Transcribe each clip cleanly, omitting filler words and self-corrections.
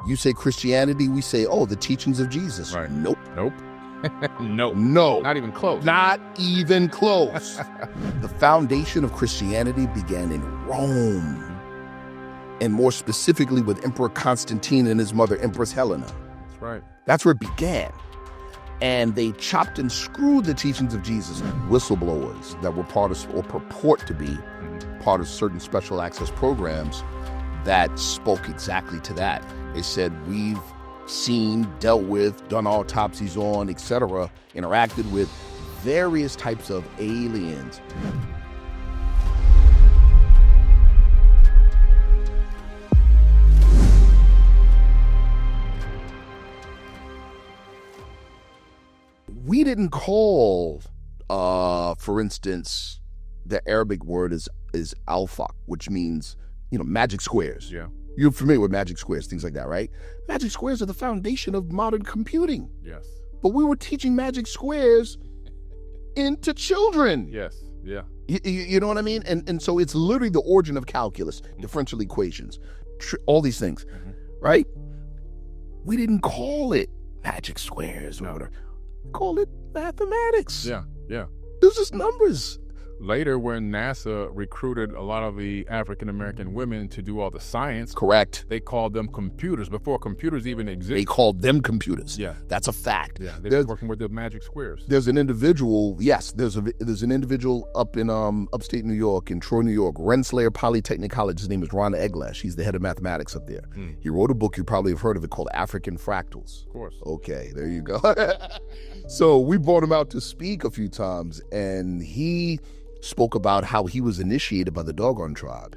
You say Christianity, we say, oh, the teachings of Jesus. Right. Nope. Nope. No. No. Not even close. Not even close. The foundation of Christianity began in Rome, and more specifically with Emperor Constantine and his mother, Empress Helena. That's right. That's where it began. And they chopped and screwed the teachings of Jesus. Whistleblowers that were part of, or purport to be part of certain special access programs that spoke exactly to that. They said, we've seen, dealt with, done autopsies on, etc., interacted with various types of aliens. We didn't call, for instance, the Arabic word is alpha, which means, magic squares. Yeah. You're familiar with magic squares, things like that, right? Magic squares are the foundation of modern computing. Yes. But we were teaching magic squares into children. Yes. Yeah. You know what I mean? And so it's literally the origin of calculus, differential equations, all these things, right? We didn't call it magic squares or whatever. We called it mathematics. Yeah. Yeah. Those just numbers. Later, when NASA recruited a lot of the African-American women to do all the science. Correct. They called them computers before computers even existed. They called them computers. Yeah. That's a fact. Yeah, they're working with the magic squares. There's an individual, yes, there's an individual up in upstate New York, in Troy, New York, Rensselaer Polytechnic College. His name is Ron Eglash. He's the head of mathematics up there. He wrote a book, you probably have heard of it, called African Fractals. Of course. Okay, there you go. So we brought him out to speak a few times, and he spoke about how he was initiated by the Dogon tribe,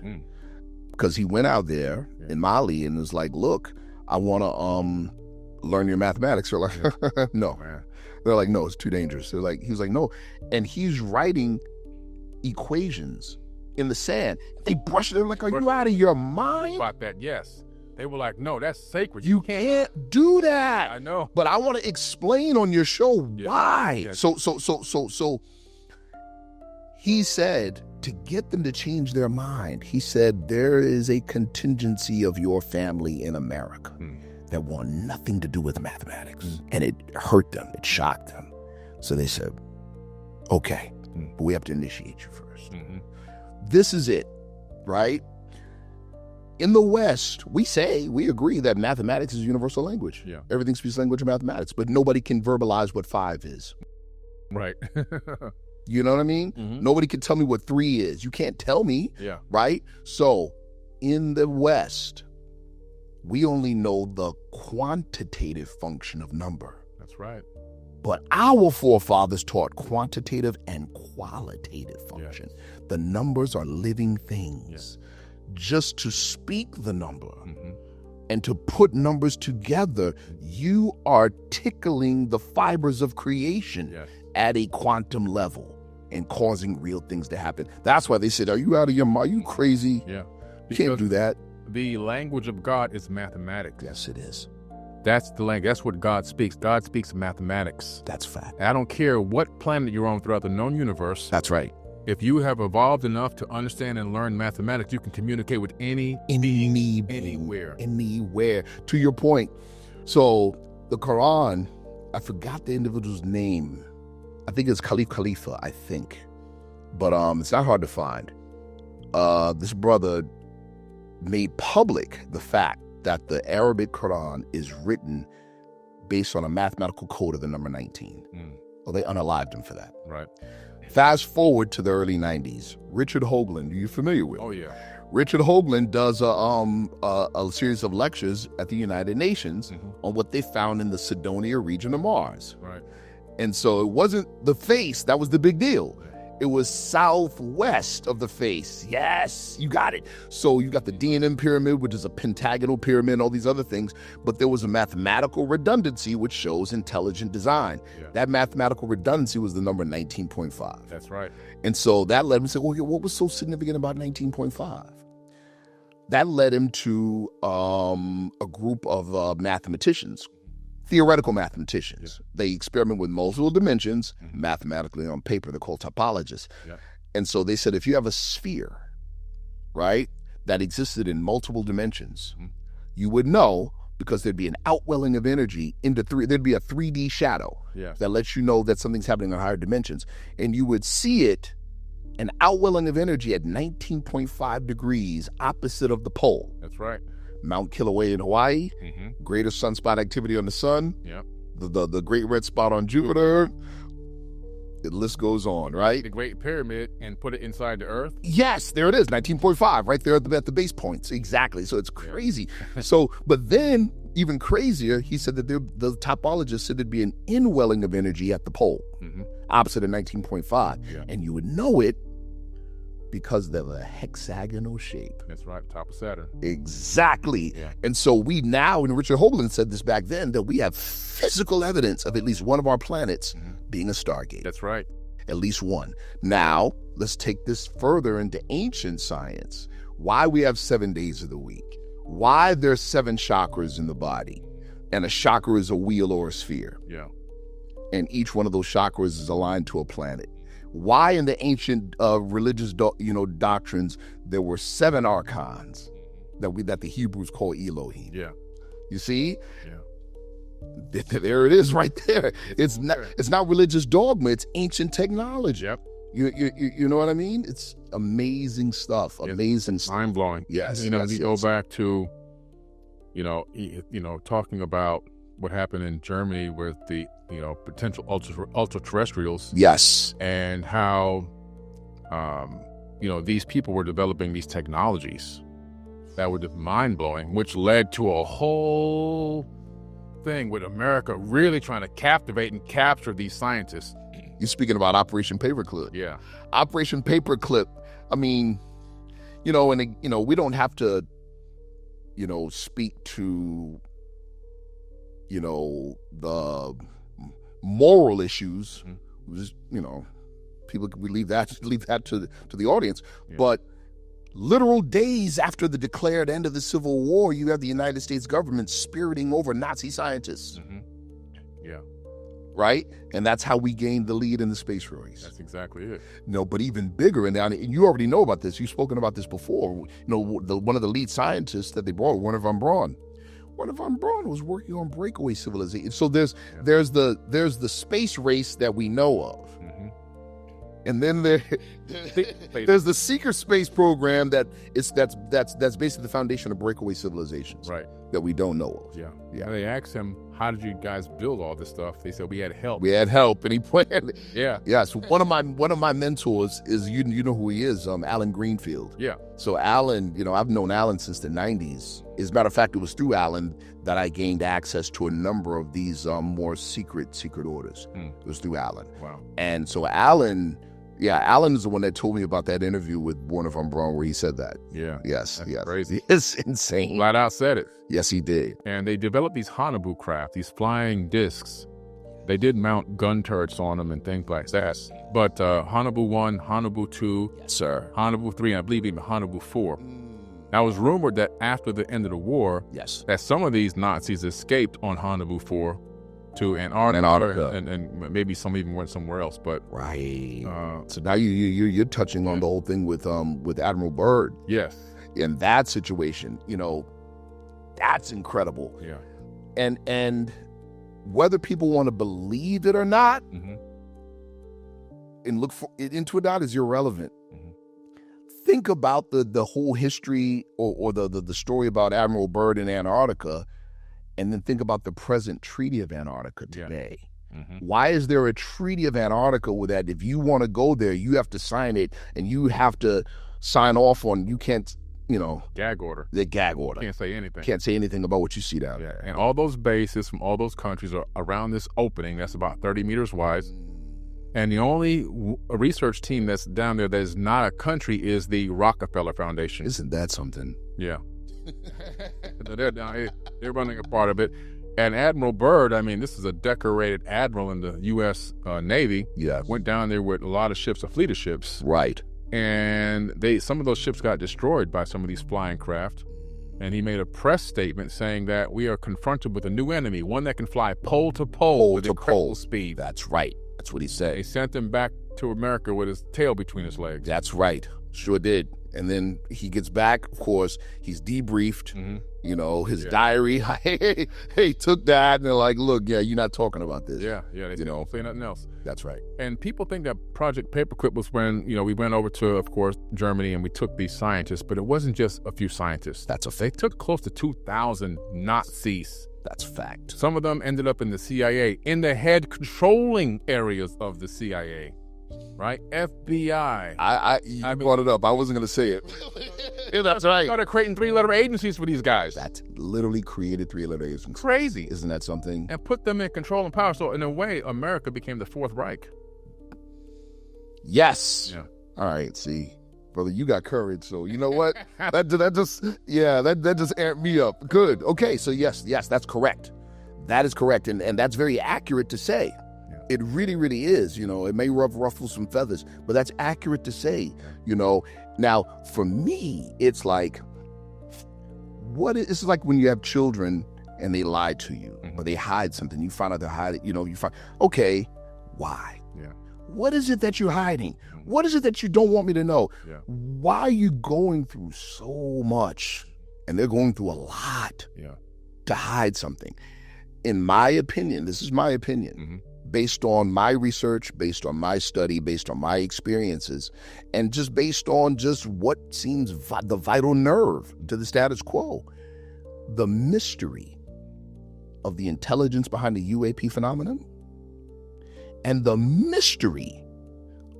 because he went out there in Mali and was like, look, I want to learn your mathematics. They're like, no. They're like, no, it's too dangerous. He was like, no. And he's writing equations in the sand. They brushed him like, are you out of your mind? About that, yes. They were like, no, that's sacred. You can't do that. I know. But I want to explain on your show why. Yes. So he said, to get them to change their mind, he said, there is a contingency of your family in America that want nothing to do with mathematics. And it hurt them. It shocked them. So they said, okay, but we have to initiate you first. This is it, right? In the West, we agree that mathematics is a universal language. Yeah. Everything speaks language of mathematics, but nobody can verbalize what 5 is. Right. You know what I mean? Nobody can tell me what 3 is. You can't tell me, right? So in the West, we only know the quantitative function of number. That's right. But our forefathers taught quantitative and qualitative function. The numbers are living things. Just to speak the number and to put numbers together, you are tickling the fibers of creation at a quantum level and causing real things to happen. That's why they said, are you out of your mind? Are you crazy? Yeah. You can't do that. The language of God is mathematics. Yes, it is. That's the language. That's what God speaks. God speaks mathematics. That's fact. I don't care what planet you're on throughout the known universe. That's right. If you have evolved enough to understand and learn mathematics, you can communicate with anywhere. To your point. So the Quran, I forgot the individual's name. I think it's Khalifa, I think. But it's not hard to find. This brother made public the fact that the Arabic Quran is written based on a mathematical code of the number 19. Well, they unalived him for that. Right. Fast forward to the early 90s. Richard Hoagland, are you familiar with? Oh, yeah. Richard Hoagland does a series of lectures at the United Nations on what they found in the Cydonia region of Mars. Right. And so it wasn't the face that was the big deal. It was southwest of the face. Yes, you got it. So you got the D&M pyramid, which is a pentagonal pyramid, all these other things. But there was a mathematical redundancy, which shows intelligent design. Yeah. That mathematical redundancy was the number 19.5. That's right. And so that led him to say, well, what was so significant about 19.5? That led him to a group of mathematicians, theoretical mathematicians. Yeah. They experiment with multiple dimensions mathematically on paper. They're called topologists. Yeah. And so they said, if you have a sphere, right, that existed in multiple dimensions, you would know because there'd be an outwelling of energy there'd be a 3D shadow that lets you know that something's happening on higher dimensions. And you would see it, an outwelling of energy at 19.5 degrees opposite of the pole. That's right. Mount Kilauea in Hawaii, greater sunspot activity on the sun, the Great Red Spot on Jupiter. The list goes on, right? The Great Pyramid, and put it inside the Earth. Yes, there it is, 19.5, right there at the base points. Exactly. So it's crazy. So, but then even crazier, he said that the topologist said there'd be an inwelling of energy at the pole, opposite of 19.5, and you would know it because of the hexagonal shape. That's right, top of Saturn. Exactly. Yeah. And so we now, and Richard Hoagland said this back then, that we have physical evidence of at least one of our planets being a stargate. That's right. At least one. Now, let's take this further into ancient science. Why we have 7 days of the week. Why there's 7 chakras in the body. And a chakra is a wheel or a sphere. Yeah. And each one of those chakras is aligned to a planet. Why in the ancient religious doctrines there were 7 archons that the Hebrews call Elohim. Yeah. You see? Yeah. There it is right there. It's not religious dogma, it's ancient technology. Yep. You know what I mean? It's amazing stuff. Amazing stuff. Mind blowing. Yes. You go back to talking about what happened in Germany with the potential ultra-terrestrials. Yes. And how, these people were developing these technologies that were just mind-blowing, which led to a whole thing with America really trying to captivate and capture these scientists. You're speaking about Operation Paperclip. Yeah. Operation Paperclip. I mean, we don't have to, speak to, the moral issues. People, we leave that to the audience. Yeah. But literal days after the declared end of the Civil War, you have the United States government spiriting over Nazi scientists. Yeah. Right? And that's how we gained the lead in the space race. That's exactly it. But even bigger, and you already know about this. You've spoken about this before. One of the lead scientists that they brought, Werner von Braun. Werner von Braun was working on breakaway civilization. So there's the space race that we know of. And then there's the secret space program that's basically the foundation of breakaway civilizations, right? That we don't know of. Yeah. And they asked him, "How did you guys build all this stuff?" They said, "We had help." We had help, and he planned. Yeah. Yeah. So one of my mentors is you know who he is, Alan Greenfield. Yeah. So Alan, I've known Alan since the 90s. As a matter of fact, it was through Alan that I gained access to a number of these more secret orders. It was through Alan. Wow. And so Alan is the one that told me about that interview with Werner von Braun where he said that. Yeah. Yes. That's crazy. It's insane. Flat out said it. Yes, he did. And they developed these Hanabu craft, these flying discs. They did mount gun turrets on them and things like that. But Hanabu 1, Hanabu 2, yes, sir. Hanabu 3, and I believe even Hanabu 4. Now, it was rumored that after the end of the war, yes, that some of these Nazis escaped on Hanabu 4 to Antarctica. And maybe some even went somewhere else. But right. So now you're touching on the whole thing with Admiral Byrd. Yes. In that situation, that's incredible. Yeah. And whether people want to believe it or not, and look into it out is irrelevant. Think about the whole history or the story about Admiral Byrd in Antarctica, and then think about the present Treaty of Antarctica today. Yeah. Why is there a Treaty of Antarctica with that? If you want to go there, you have to sign it, and you have to sign off on. You can't, gag order. The gag order. Can't say anything. Can't say anything about what you see down there. And all those bases from all those countries are around this opening that's about 30 meters wide. And the only research team that's down there that is not a country is the Rockefeller Foundation. Isn't that something? Yeah. They're down here. They're running a part of it. And Admiral Byrd, this is a decorated admiral in the U.S. Navy. Yeah. Went down there with a lot of ships, a fleet of ships. Right. And some of those ships got destroyed by some of these flying craft. And he made a press statement saying that we are confronted with a new enemy, one that can fly pole to pole with incredible speed. That's right. That's what he said. They sent him back to America with his tail between his legs. That's right. Sure did. And then he gets back, of course, he's debriefed, you know, his Yeah. diary. Hey, took that. And they're like, look, yeah, you're not talking about this. Yeah, they don't say nothing else. That's right. And people think that Project Paperclip was when, you know, we went over to, of course, Germany and we took these scientists, but it wasn't just a few scientists. That's a They fact. took close to 2,000 Nazis. That's fact. Some of them ended up in the CIA, in the head controlling areas of the CIA, right? FBI. You brought it up. I wasn't going to say it. Yeah, that's right. Started creating 3-letter agencies for these guys. That's literally created 3-letter agencies. Crazy. Isn't that something? And put them in control and power. So in a way, America became the Fourth Reich. Yes. Yeah. All right. See, brother, you got courage. So you know what? that just amped me up. Good. Okay. So yes, that's correct. That is correct, and that's very accurate to say. Yeah. It really, really is. You know, it may ruffle some feathers, but that's accurate to say. You know, now for me, it's like it's like when you have children and they lie to you or they hide something. You find out they're hiding. You know, okay, why? Yeah. What is it that you're hiding? What is it that you don't want me to know? Yeah. Why are you going through so much? And they're going through a lot to hide something. In my opinion, this is my opinion, based on my research, based on my study, based on my experiences, and just based on just what seems the vital nerve to the status quo. The mystery of the intelligence behind the UAP phenomenon and the mystery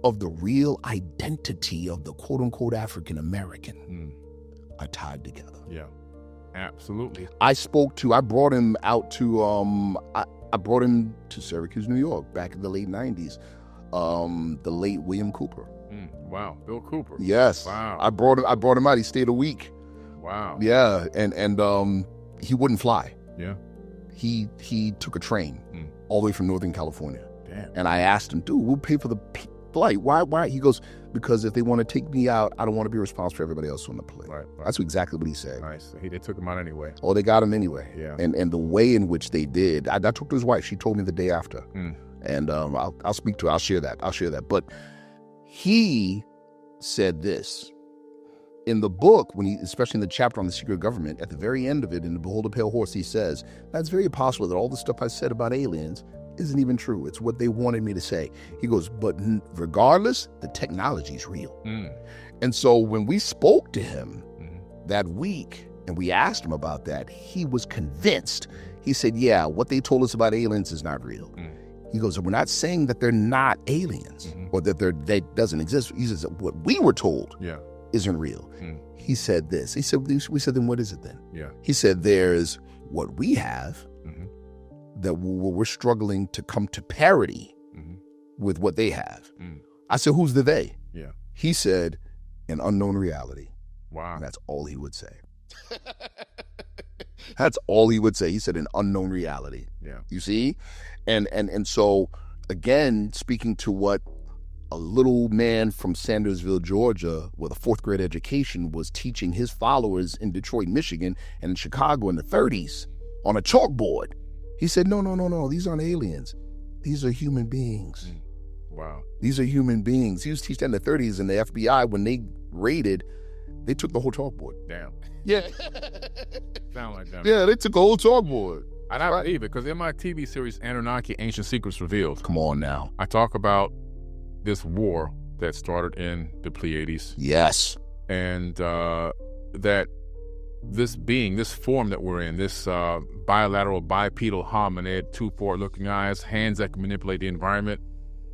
of the real identity of the quote-unquote African American are tied together. Yeah, absolutely. I brought him out to, I brought him to Syracuse, New York, back in the late 90s. The late William Cooper. Wow, Bill Cooper. Yes. Wow. I brought him out. He stayed a week. Wow. Yeah, and he wouldn't fly. Yeah. He took a train all the way from Northern California. Damn. And I asked him, dude, we'll pay for the flight. Why? He goes, because if they want to take me out, I don't want to be responsible for everybody else on the plane. Right. That's exactly what he said. Nice. They took him out anyway. Oh, they got him anyway. Yeah. And the way in which they did, I talked to his wife. She told me the day after. And I'll speak to her. I'll share that. But he said this. In the book, especially in the chapter on the secret government, at the very end of it, in the Behold the Pale Horse, he says, that's very possible that all the stuff I said about aliens isn't even true. It's what they wanted me to say. He goes, but regardless, the technology's real. And so when we spoke to him that week and we asked him about that, he was convinced. He said, yeah, what they told us about aliens is not real. He goes, we're not saying that they're not aliens or that they doesn't exist. He says, what we were told isn't real. He said this. He said, we said, then what is it then? Yeah. He said, there's what we have that we're struggling to come to parity with what they have. I said, who's the they? Yeah. He said, an unknown reality. Wow. And that's all he would say. That's all he would say. He said, an unknown reality. Yeah. You see? And so, again, speaking to what a little man from Sandersville, Georgia, with a 4th grade education was teaching his followers in Detroit, Michigan, and in Chicago in the 30s on a chalkboard. He said, no, these aren't aliens. These are human beings. Wow. These are human beings. He was teaching in the 30s, and the FBI, when they raided, they took the whole chalkboard. Damn. Yeah. Sound like that. Yeah, they took the whole chalkboard. And I believe it, because in my TV series, Anunnaki Ancient Secrets Revealed, Come on now. I talk about this war that started in the Pleiades. Yes. And that this being, this form that we're in, this bilateral bipedal hominid, 2 forward-looking eyes, hands that can manipulate the environment,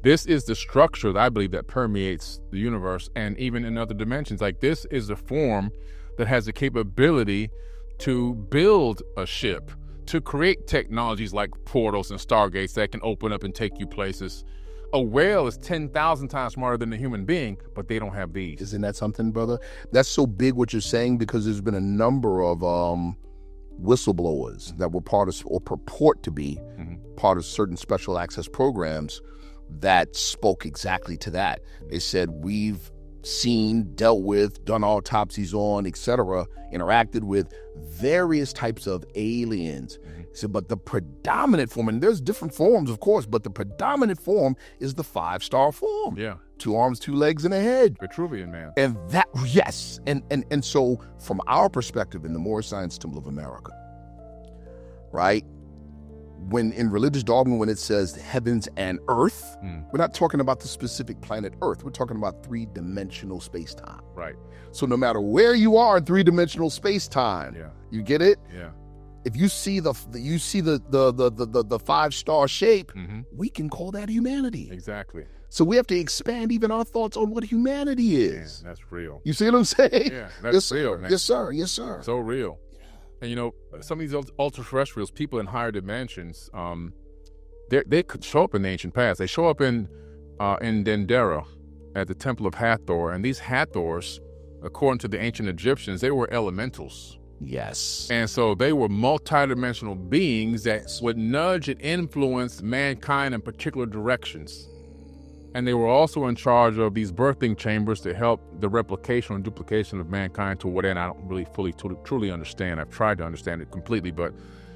this is the structure that I believe that permeates the universe and even in other dimensions. Like, this is a form that has the capability to build a ship, to create technologies like portals and stargates that can open up and take you places. A whale is 10,000 times smarter than a human being, but they don't have these. Isn't that something, brother? That's so big what you're saying, because there's been a number of whistleblowers that were part of, or purport to be part of certain special access programs that spoke exactly to that. They said, we've seen, dealt with, done autopsies on, etc., interacted with various types of aliens. So, but the predominant form, and there's different forms, of course, but the predominant form is the 5-star form. Yeah. 2 arms, 2 legs, and a head. Vitruvian man. And that, yes. And so from our perspective in the Moorish Science Temple of America, right? When in religious dogma, when it says heavens and earth, we're not talking about the specific planet Earth. We're talking about 3-dimensional space-time. Right. So no matter where you are in 3-dimensional space-time, you get it? Yeah. If you see the 5-star shape, we can call that humanity. Exactly. So we have to expand even our thoughts on what humanity is. Man, that's real. You see what I'm saying? Yeah, that's real, man. Yes, sir. Yes, sir. So real. And you know, some of these ultra-terrestrials, people in higher dimensions, they could show up in the ancient past. They show up in Dendera at the Temple of Hathor, and these Hathors, according to the ancient Egyptians, they were elementals. Yes. And so they were multidimensional beings that would nudge and influence mankind in particular directions. And they were also in charge of these birthing chambers to help the replication and duplication of mankind to what end I don't really fully truly understand. I've tried to understand it completely, but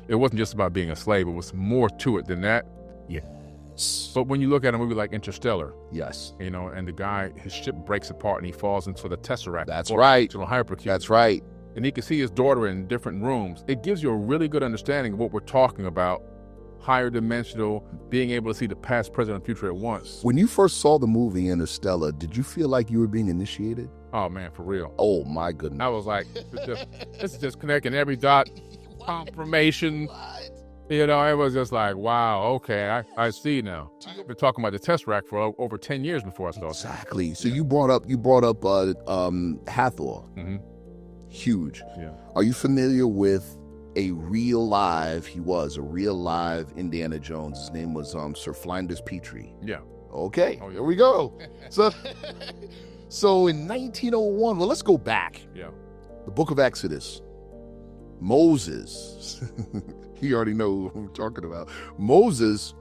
it wasn't just about being a slave. It was more to it than that. Yes. But when you look at a movie like Interstellar, yes, you know, and the guy, his ship breaks apart and he falls into the Tesseract. That's right. Hypercube. That's right. And he can see his daughter in different rooms. It gives you a really good understanding of what we're talking about. Higher dimensional, being able to see the past, present, and future at once. When you first saw the movie Interstellar, did you feel like you were being initiated? Oh man, for real. Oh my goodness. I was like, this is just connecting every dot, confirmation. You know, it was just like, wow, okay, I see now. I've been talking about the Tesseract for over 10 years before I saw it. Exactly. So you brought up Hathor. Huge. Yeah. Are you familiar with a real live Indiana Jones? His name was Sir Flinders Petrie. Yeah. Okay. Oh, here we go. So in 1901, well, let's go back. Yeah. The book of Exodus. Moses, you already know what I'm talking about. Moses,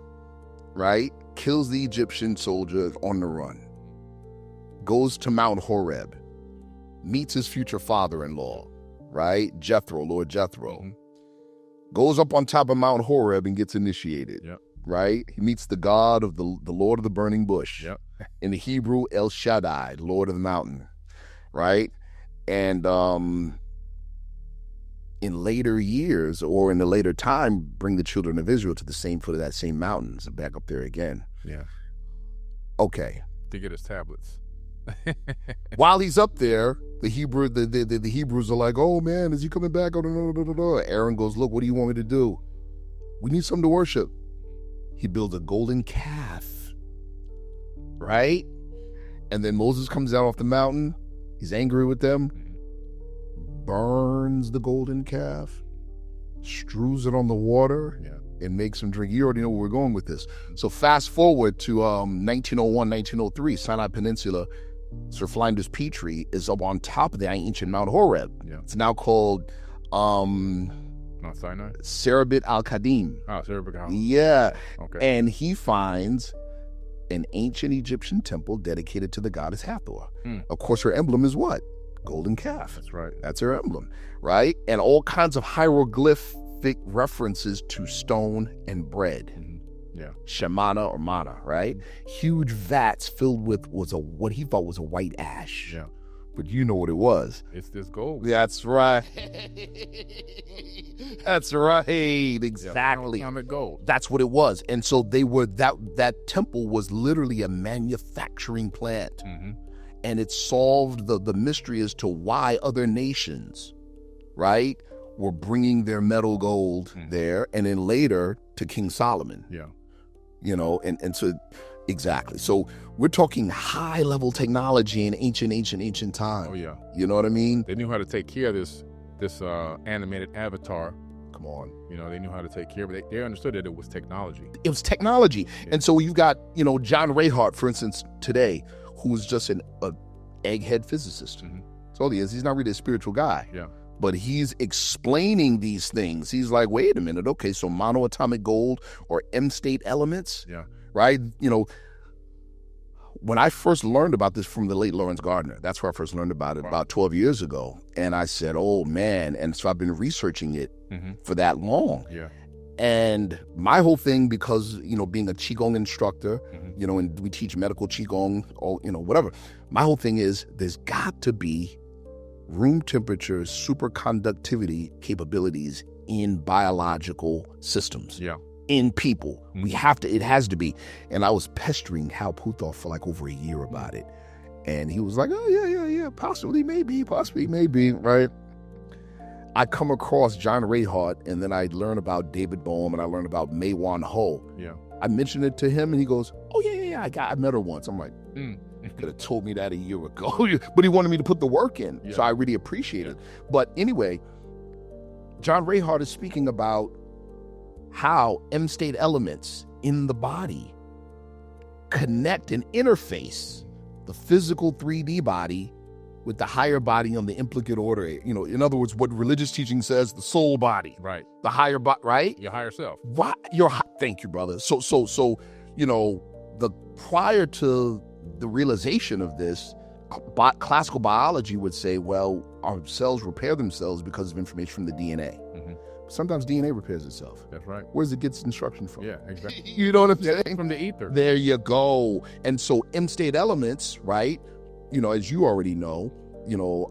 right, kills the Egyptian soldier on the run, goes to Mount Horeb, meets his future father-in-law, right, Lord Jethro, goes up on top of Mount Horeb and gets initiated, right? He meets the God of the Lord of the burning bush, in the Hebrew, El Shaddai, Lord of the mountain, right? And in later years, or in a later time, bring the children of Israel to the same foot of that same mountains and back up there again. Yeah. Okay. To get his tablets. While he's up there, the Hebrews are like, oh man, is he coming back? Aaron goes, look, what do you want me to do? We need something to worship. He builds a golden calf, right? And then Moses comes down off the mountain. He's angry with them, burns the golden calf, strews it on the water, and makes them drink. You already know where we're going with this. So fast forward to 1901, 1903, Sinai Peninsula. Sir Flinders Petrie is up on top of the ancient Mount Horeb. Yeah. It's now called Mount Sinai? Serabit al-Qadim. Oh, Serabit al-Qadim. Yeah. Okay. And he finds an ancient Egyptian temple dedicated to the goddess Hathor. Of course, her emblem is what? Golden calf. That's right. That's her emblem, right? And all kinds of hieroglyphic references to stone and bread. Yeah. Shamana or mana, right? Huge vats filled with what he thought was a white ash. Yeah. But you know what it was. It's this gold. That's right. That's right. Exactly. Yeah, gold. That's what it was. And so they were that temple was literally a manufacturing plant. And it solved the mystery as to why other nations, right, were bringing their metal gold there, and then later to King Solomon. Yeah. You know, and so, exactly. So we're talking high-level technology in ancient time. Oh, yeah. You know what I mean? They knew how to take care of this animated avatar. Come on. You know, they knew how to take care of it. They understood that it was technology. It was technology. Yeah. And so you've got, John Rayhart, for instance, today, who's just an egghead physicist. That's all he is. He's not really a spiritual guy. Yeah. But he's explaining these things. He's like, wait a minute. Okay, so monoatomic gold or M-state elements. Yeah. Right? when I first learned about this from the late Lawrence Gardner, that's where I first learned about it about 12 years ago. And I said, oh, man. And so I've been researching it for that long. Yeah. And my whole thing, because, being a Qigong instructor, and we teach medical Qigong, or, whatever. My whole thing is there's got to be room temperature superconductivity capabilities in biological systems. Yeah. In people. It has to be. And I was pestering Hal Puthoff for like over a year about it. And he was like, oh, yeah, possibly, maybe, right? I come across John Reinhardt, and then I learn about David Bohm, and I learn about Mei Wan Ho. Yeah. I mentioned it to him, and he goes, oh, yeah, I met her once. I'm like, could have told me that a year ago. But he wanted me to put the work in, so I really appreciate it. But anyway, John Reinhardt is speaking about how M-state elements in the body connect and interface the physical 3D body with the higher body on the implicate order. In other words, what religious teaching says, the soul body. Right. The higher body, right? Your higher self. What? Thank you, brother. So, the prior to the realization of this, classical biology would say, well, our cells repair themselves because of information from the DNA. Sometimes DNA repairs itself. That's right. Where does it get its instruction from? Yeah, exactly. You know what I'm saying? From the ether. There you go. And so M-state elements, right? As you already know,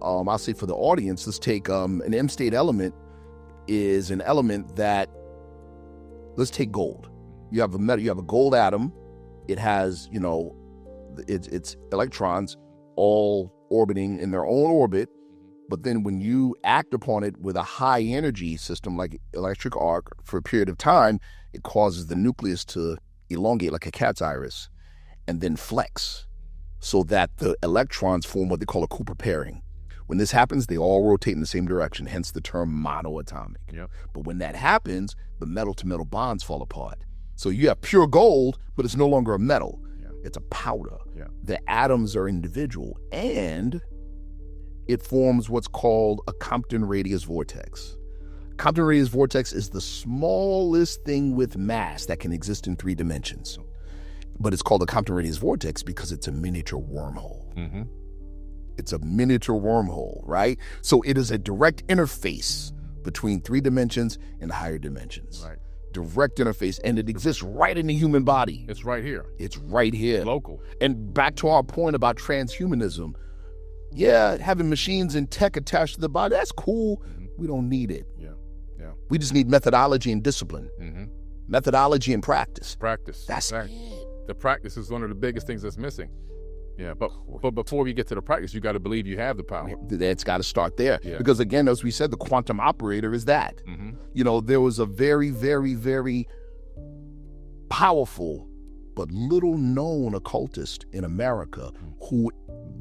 I'll say for the audience, let's take an M-state element is an element that, let's take gold. You have a gold atom. It has, its electrons all orbiting in their own orbit. But then when you act upon it with a high energy system like electric arc for a period of time, it causes the nucleus to elongate like a cat's iris and then flex so that the electrons form what they call a Cooper pairing. When this happens, they all rotate in the same direction, hence the term monoatomic. Yep. But when that happens, the metal-to-metal bonds fall apart. So you have pure gold, but it's no longer a metal. Yeah. It's a powder. Yeah. The atoms are individual, and it forms what's called a Compton radius vortex. Compton radius vortex is the smallest thing with mass that can exist in 3 dimensions. But it's called a Compton radius vortex because it's a miniature wormhole. It's a miniature wormhole, right? So it is a direct interface between 3 dimensions and higher dimensions. Right. Direct interface, and it exists right in the human body. It's right here. It's right here. Local. And back to our point about transhumanism, yeah, having machines and tech attached to the body, that's cool. We don't need it. Yeah. We just need methodology and discipline. Methodology and practice. That's it. The practice is one of the biggest things that's missing. Yeah, but before we get to the practice, you got to believe you have the power. It's got to start there. Yeah. Because again, as we said, the quantum operator is that. There was a very, very, very powerful but little known occultist in America who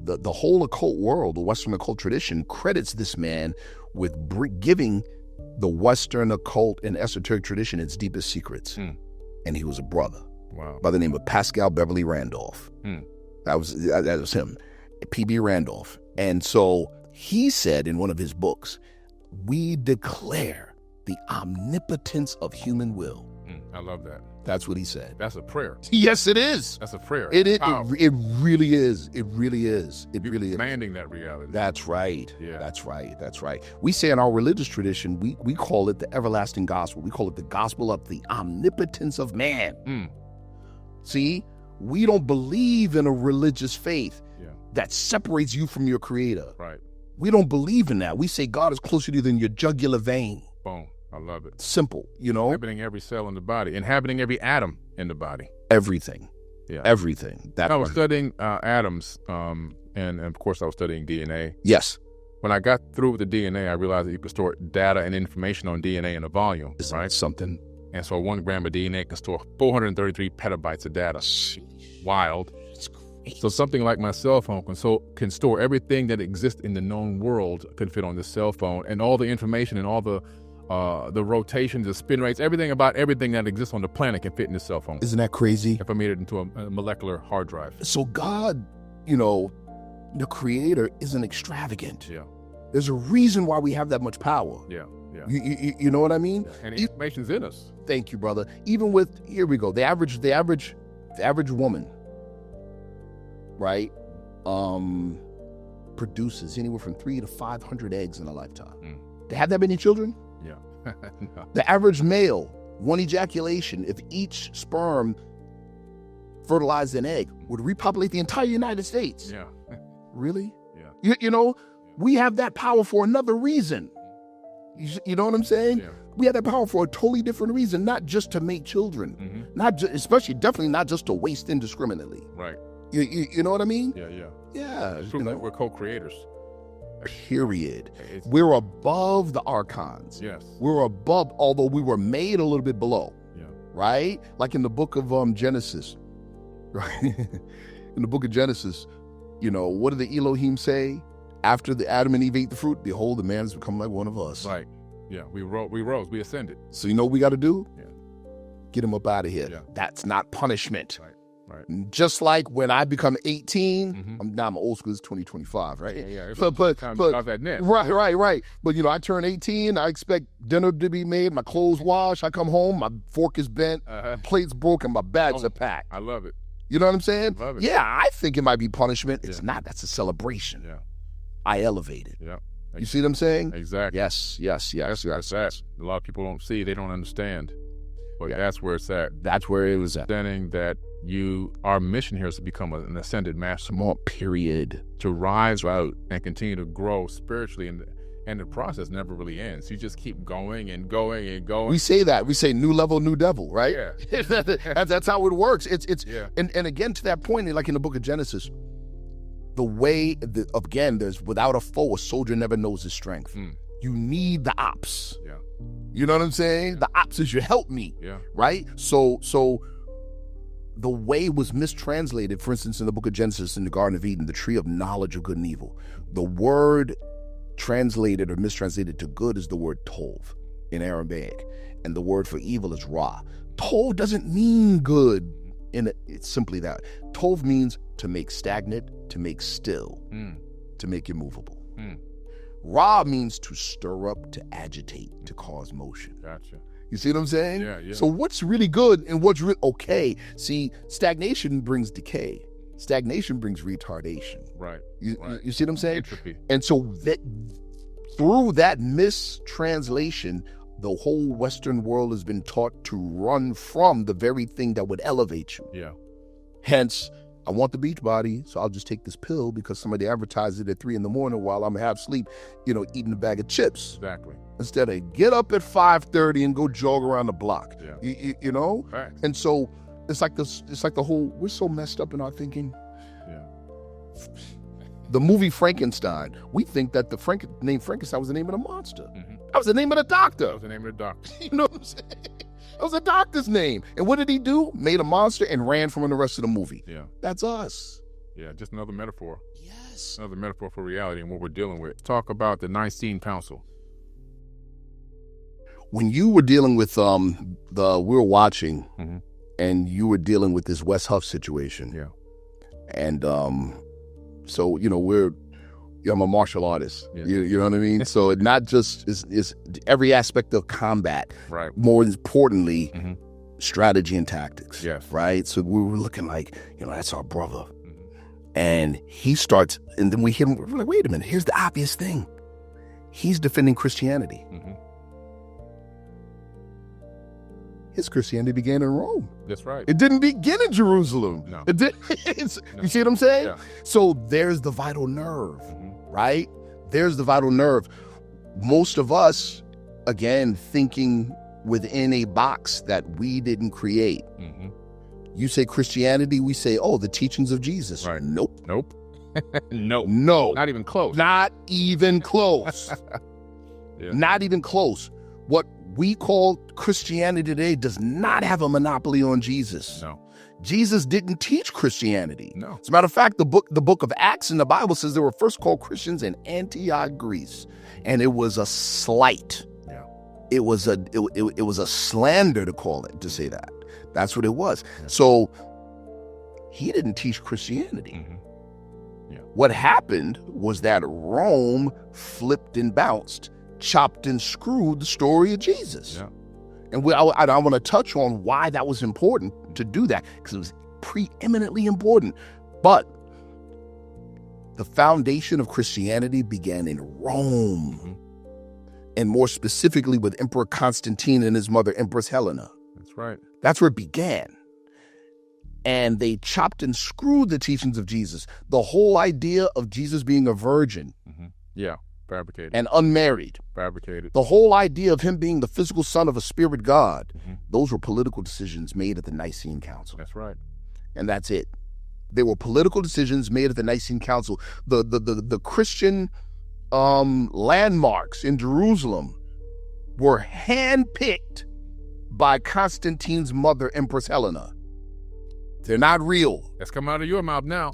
the whole occult world, the Western occult tradition, credits this man with giving the Western occult and esoteric tradition its deepest secrets. And he was a brother by the name of Pascal Beverly Randolph. That was him, P.B. Randolph. And so he said in one of his books, we declare the omnipotence of human will. I love that. That's what he said. That's a prayer. Yes, it is. That's a prayer. It really is. It really is. It really is. Demanding that reality. That's right. Yeah. That's right. We say in our religious tradition, we call it the everlasting gospel. We call it the gospel of the omnipotence of man. See, we don't believe in a religious faith that separates you from your creator. Right. We don't believe in that. We say God is closer to you than your jugular vein. Boom. I love it. Simple, Inhabiting every cell in the body, inhabiting every atom in the body. Everything. Yeah. Everything. I was studying atoms, and of course I was studying DNA. Yes. When I got through with the DNA, I realized that you could store data and information on DNA in a volume, right? Something. And so 1 gram of DNA can store 433 petabytes of data. Wild. So something like my cell phone can store everything that exists in the known world can fit on this cell phone, and all the information and all the rotations, the spin rates, everything about everything that exists on the planet can fit in this cell phone. Isn't that crazy? If I made it into a molecular hard drive. So God, the creator isn't extravagant. Yeah. There's a reason why we have that much power. Yeah. You know what I mean? Yeah. And the information's in us. Thank you, brother. Even with, here we go, the average woman right, produces anywhere from 300 to 500 eggs in a lifetime. They have that many children? Yeah. No. The average male, one ejaculation, if each sperm fertilized an egg, would repopulate the entire United States. Yeah. Really? Yeah. You know, we have that power for another reason. You know what I'm saying? Yeah. We have that power for a totally different reason, not just to make children, definitely not just to waste indiscriminately. Right. You know what I mean? Yeah. Yeah. It's proof that we're co-creators. Period. We're above the archons. Yes. We're above, although we were made a little bit below. Yeah. Right? Like in the book of Genesis. Right? In the book of Genesis, what did the Elohim say? After the Adam and Eve ate the fruit, behold, the man has become like one of us. Right. Yeah. We rose. We ascended. So you know what we got to do? Yeah. Get him up out of here. Yeah. That's not punishment. Right. Just like when I become 18, I'm old school, it's 2025, right? Yeah. But off that net. Right. But I turn 18, I expect dinner to be made, my clothes washed, I come home, my fork is bent, plate's broken, my bags are packed. I love it. You know what I'm saying? Love it. Yeah, I think it might be punishment. It's not. That's a celebration. Yeah. I elevate it. Yeah. You see what I'm saying? Exactly. Yes. That's that. A lot of people don't see, they don't understand. But that's where it's at. That's where it was at. Understanding that our mission here is to become an ascended master. Period. To rise out and continue to grow spiritually, and the process never really ends. You just keep going and going and going. We say that. We say new level, new devil, right? Yeah. That's how it works. It's yeah. And again, to that point, like in the book of Genesis, the way, again, there's without a foe, a soldier never knows his strength. You need the ops. Yeah. You know what I'm saying? The ops is your help me. Yeah. Right? So the way was mistranslated, for instance, in the book of Genesis, in the Garden of Eden, the tree of knowledge of good and evil. The word translated or mistranslated to good is the word tov in Aramaic, and the word for evil is ra. Tov doesn't mean good. It's simply that. Tov means to make stagnant, to make still, to make immovable. Ra means to stir up, to agitate, to cause motion. Gotcha. You see what I'm saying? Yeah. So what's really good and what's really okay? See, stagnation brings decay. Stagnation brings retardation. Right. You see what I'm saying? Entropy. And so that through that mistranslation, the whole Western world has been taught to run from the very thing that would elevate you. Yeah. Hence, I want the beach body, so I'll just take this pill because somebody advertised it at 3 a.m. while I'm half asleep, eating a bag of chips. Exactly. Instead of get up at 5:30 and go jog around the block. Yeah. You know? Facts. And so it's like the whole, we're so messed up in our thinking. Yeah. The movie Frankenstein, we think that the name Frankenstein was the name of the monster. That was the name of the doctor. That was the name of the doctor. You know what I'm saying? That was a doctor's name. And what did he do? Made a monster and ran from the rest of the movie. Yeah. That's us. Yeah, just another metaphor. Yes. Another metaphor for reality and what we're dealing with. Talk about the Nicene Council. When you were dealing with we were watching, and you were dealing with this West Huff situation. Yeah. And so I'm a martial artist. Yeah. You know what I mean? So it not just is every aspect of combat. Right. More importantly, strategy and tactics. Yes. Right. So we were looking like, that's our brother. And he starts, and then we hit him. We're like, wait a minute. Here's the obvious thing. He's defending Christianity. His Christianity began in Rome. That's right. It didn't begin in Jerusalem. No. It did. You see what I'm saying? Yeah. So there's the vital nerve, right? There's the vital nerve. Most of us, again, thinking within a box that we didn't create. You say Christianity, we say, the teachings of Jesus. Right. Nope. No. Not even close. Not even close. Yeah. Not even close. What we call Christianity today does not have a monopoly on Jesus. No. Jesus didn't teach Christianity. No. As a matter of fact, the book of Acts in the Bible says they were first called Christians in Antioch, Greece, and it was a slight. Yeah. It was a slander to say that. That's what it was. Yeah. So he didn't teach Christianity. Yeah. What happened was that Rome flipped and bounced, chopped and screwed the story of Jesus. Yeah. And I want to touch on why that was important to do that, because it was preeminently important. But The foundation of Christianity began in Rome, and more specifically with Emperor Constantine and his mother, Empress Helena. That's right. That's where it began. And they chopped and screwed the teachings of Jesus. The whole idea of Jesus being a virgin. Yeah, fabricated. And unmarried. Fabricated. The whole idea of him being the physical son of a spirit God. Those were political decisions made at the Nicene Council. That's right. And that's it. They were political decisions made at the Nicene Council. The Christian landmarks in Jerusalem were handpicked by Constantine's mother, Empress Helena. They're not real. That's coming out of your mouth now.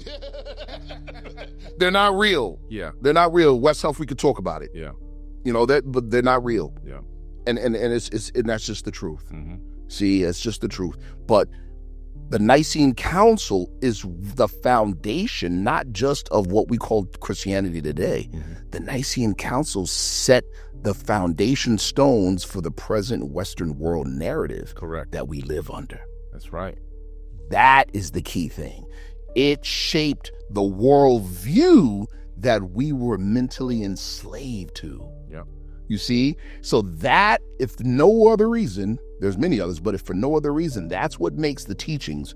They're not real. Yeah. They're not real. West Health, we could talk about it. Yeah. You know that, but they're not real. Yeah. And that's just the truth. See, it's just the truth. But the Nicene Council is the foundation, not just of what we call Christianity today. The Nicene Council set the foundation stones for the present Western world narrative. Correct. That we live under. That's right. That is the key thing. It shaped the worldview that we were mentally enslaved to. Yeah. You see? So that, if no other reason, there's many others, but if for no other reason, that's what makes the teachings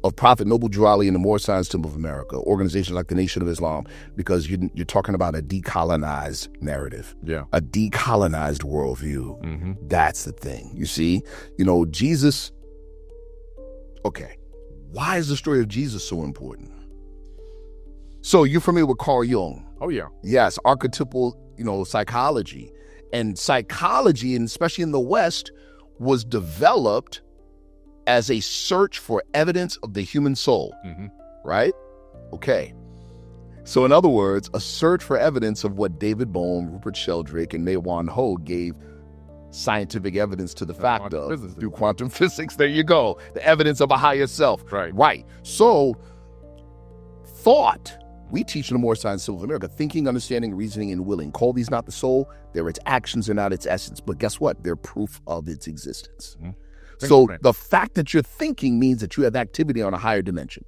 of Prophet Noble Drew Ali and the Moorish Science Temple of America, organizations like the Nation of Islam, because you're talking about a decolonized narrative, a decolonized worldview. That's the thing. You see? You know, Jesus, okay, why is the story of Jesus so important? So you're familiar with Carl Jung? Oh, yeah. Yes, archetypal, psychology. And psychology, and especially in the West, was developed as a search for evidence of the human soul, right? Okay. So in other words, a search for evidence of what David Bohm, Rupert Sheldrake, and Mae-Wan Ho gave scientific evidence to the fact of through quantum physics. There you go. The evidence of a higher self. Right. So thought, we teach in the Moorish Science Temple of America, thinking, understanding, reasoning, and willing. Call these not the soul. They're its actions and not its essence. But guess what? They're proof of its existence. So the fact that you're thinking means that you have activity on a higher dimension.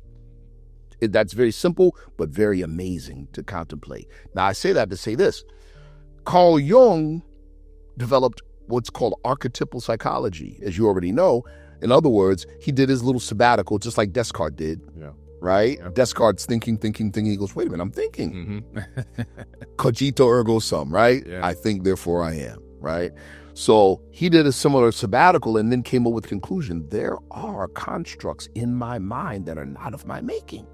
That's very simple, but very amazing to contemplate. Now, I say that to say this. Carl Jung developed what's called archetypal psychology, as you already know. In other words, he did his little sabbatical, just like Descartes did. Right? Descartes thinking. He goes, wait a minute, I'm thinking. Cogito ergo sum, right? I think, therefore I am, right? So he did a similar sabbatical and then came up with the conclusion, there are constructs in my mind that are not of my making.